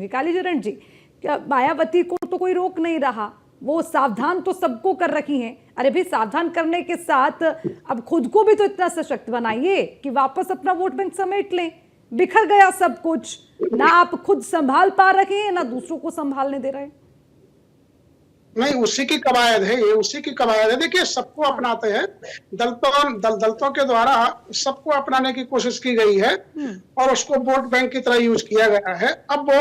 करेंगे। कालीचरण जी, क्या मायावती को तो कोई रोक नहीं रहा, वो सावधान तो सबको कर रखी हैं। अरे भाई, सावधान करने के साथ अब खुद को भी तो इतना सशक्त बनाइए कि वापस अपना वोट बैंक समेट लें। बिखर गया सब कुछ, ना आप खुद संभाल पा रहे हैं, ना दूसरों को संभालने दे रहे हैं। नहीं, उसी की कवायद है ये, उसी की कवायद है। देखिए, सबको अपनाते हैं, दलितों के द्वारा सबको अपनाने की कोशिश की गई है और उसको वोट बैंक की तरह यूज किया गया है। अब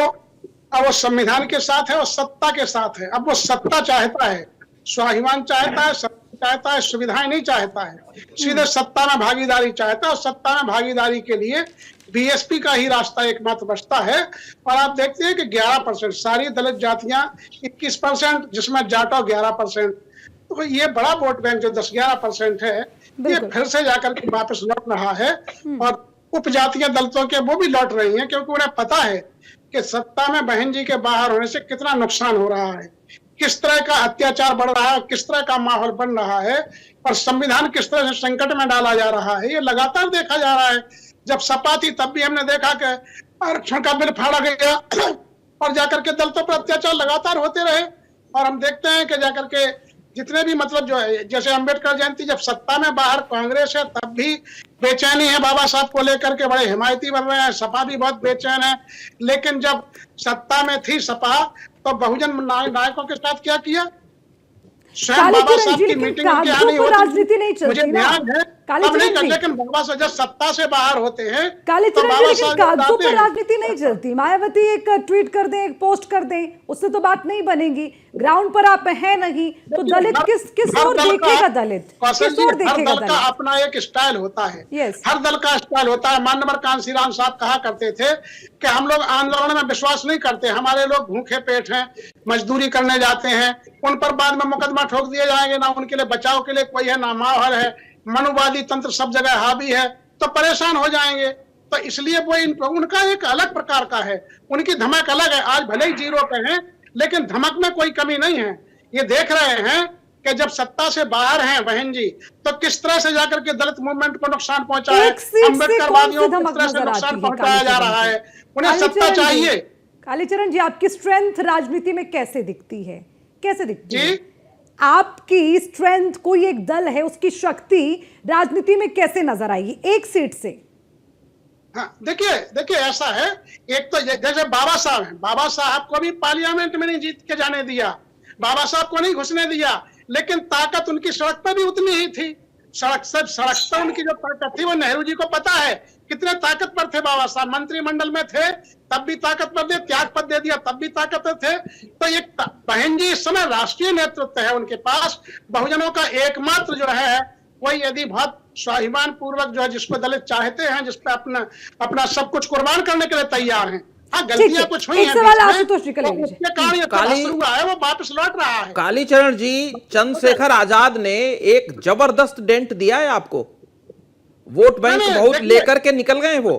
वो संविधान के साथ है और सत्ता के साथ है। अब वो सत्ता चाहता है, स्वाभिमान चाहता है, सत्ता चाहता है, सुविधाएं नहीं चाहता है, सीधे सत्ता में भागीदारी चाहता है। और सत्ता में भागीदारी के लिए बीएसपी का ही रास्ता एकमात्र बचता है। और आप देखते हैं कि 11%, सारी दलित जातियां 21%, जिसमें जाटो 11%, तो ये बड़ा वोट बैंक जो 10-11% है, ये फिर से जाकर के वापस लौट रहा है। और उपजातियां दलितों के वो भी लौट रही हैं, क्योंकि उन्हें पता है कि सत्ता में बहन जी के बाहर होने से कितना नुकसान हो रहा है, किस तरह का अत्याचार बढ़ रहा है, किस तरह का माहौल बन रहा है और संविधान किस तरह से संकट में डाला जा रहा है। ये लगातार देखा जा रहा है। जब सपा थी तब भी हमने देखा कि आरक्षण का बिल फाड़ा गया और जाकर के दलितों पर अत्याचार लगातार होते रहे। और हम देखते हैं कि जाकर के जितने भी मतलब जो है, जैसे अम्बेडकर जयंती, जब सत्ता में बाहर कांग्रेस है तब भी बेचैनी है बाबा साहब को लेकर के, बड़े हिमायती बन रहे हैं, सपा भी बहुत बेचैन है। लेकिन जब सत्ता में थी सपा तो बहुजन नायकों के साथ क्या किया, स्वयं बाबा साहब की मीटिंग राजनीति नहीं चलती, मुझे ध्यान है, अब नहीं करते, लेकिन बाबा साहब जब सत्ता से बाहर होते हैं तो बाबा साहब कागजों पर राजनीति नहीं चलती। मायावती एक ट्वीट कर दें, एक पोस्ट कर दें, उससे तो बात नहीं बनेगी। ग्राउंड पर आप हैं नहीं तो दलित किस ओर देखेगा? दलित किस ओर देखेगा? हर दल का अपना एक स्टाइल होता है, हर दल का स्टाइल होता है। माननीय कांशीराम साहब कहा करते थे कि हम लोग आंदोलन में विश्वास नहीं करते, हमारे लोग भूखे पेट हैं, मजदूरी करने जाते हैं, उन पर बाद में मुकदमा ठोक दिए जाएंगे, ना उनके लिए बचाव के लिए कोई है, ना माहौल है, मनुवादी तंत्र सब जगह हावी है, तो परेशान हो जाएंगे। तो इसलिए वो उनका एक अलग प्रकार का है, उनकी धमक अलग है। आज भले ही 0 पे हैं, लेकिन धमक में कोई कमी नहीं है। ये देख रहे हैं कि जब सत्ता से बाहर हैं बहन जी, तो किस तरह से जाकर के दलित मूवमेंट को नुकसान पहुंचा है, अम्बेडकरवादियों को किस तरह से नुकसान पहुंचाया जा रहा है। उन्हें सत्ता चाहिए। कालीचरण जी, आपकी स्ट्रेंथ राजनीति में कैसे दिखती है? कैसे दिखती है आपकी स्ट्रेंथ? कोई एक दल है, उसकी शक्ति राजनीति में कैसे नजर आएगी एक सीट से? हाँ, देखिए ऐसा है, एक तो जैसे बाबा साहब हैं, बाबा साहब को भी पार्लियामेंट में नहीं जीत के जाने दिया, बाबा साहब को नहीं घुसने दिया, लेकिन ताकत उनकी सड़क पर भी उतनी ही थी। सड़क पर उनकी जो ताकत थी वो नेहरू जी को पता है कितने ताकतवर थे बाबा साहब। मंत्रिमंडल में थे तब भी ताकतवर थे, त्याग पद दे दिया तब भी ताकतवर थे। तो ये बहन जी इस समय राष्ट्रीय नेतृत्व है उनके पास। बहुजनों का एकमात्र जो है कोई यदि बहुत स्वाभिमान पूर्वक जो है, जिसको दलित चाहते हैं, जिसपे अपना सब कुछ कुर्बान करने के लिए तैयार हैं। हाँ, गलतियां कुछ हुई हैं, हुआ है, वो वापस लौट रहा है। कालीचरण जी, चंद्रशेखर आजाद ने एक जबरदस्त डेंट दिया है आपको, वोट बैंक बहुत लेकर के निकल गए वो।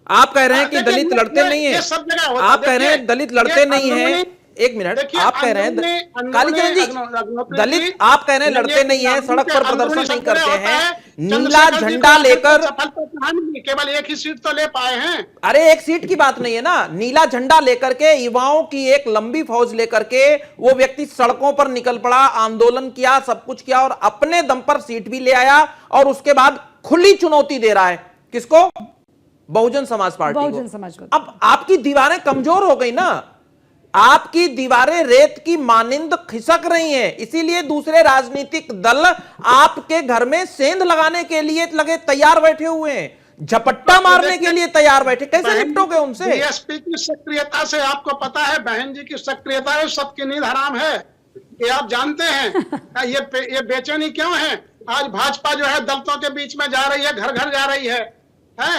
आप कह रहे हैं कि दलित लड़ते नहीं है, आप कह रहे हैं दलित लड़ते नहीं है। एक मिनट, आप कह रहे हैं कालीचरण जी, दलित आप कह रहे हैं लड़ते नहीं है, सड़क पर प्रदर्शन नहीं करते हैं, नीला झंडा लेकर केवल एक ही सीट तो ले पाए हैं। अरे एक सीट की बात नहीं है ना, नीला झंडा लेकर के, युवाओं की एक लंबी फौज लेकर के वो व्यक्ति सड़कों पर निकल पड़ा, आंदोलन किया, सब कुछ किया और अपने दम पर सीट भी ले आया और उसके बाद खुली चुनौती दे रहा है किसको? बहुजन समाज पार्टी को। अब आपकी दीवारें कमजोर हो गई ना, आपकी दीवारें रेत की मानिंद खिसक रही हैं, इसीलिए दूसरे राजनीतिक दल आपके घर में सेंध लगाने के लिए लगे तैयार बैठे हुए हैं, झपट्टा मारने के लिए तैयार बैठे। कैसे निपटोगे उनसे? बीएसपी की सक्रियता से आपको पता है, बहन जी की सक्रियता है, सबकी नींद हराम है, ये आप जानते हैं। ये बेचैनी क्यों है? आज भाजपा जो है दलितों के बीच में जा रही है, घर घर जा रही है,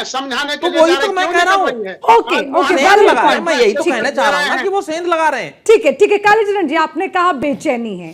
समझाने के लिए। वही तो मैं कह रहा हूँ, मैं यही तो कहना चाह रहा हूँ ना कि वो सेंध लगा रहे हैं। ठीक है कालीचरण जी, आपने कहा बेचैनी है,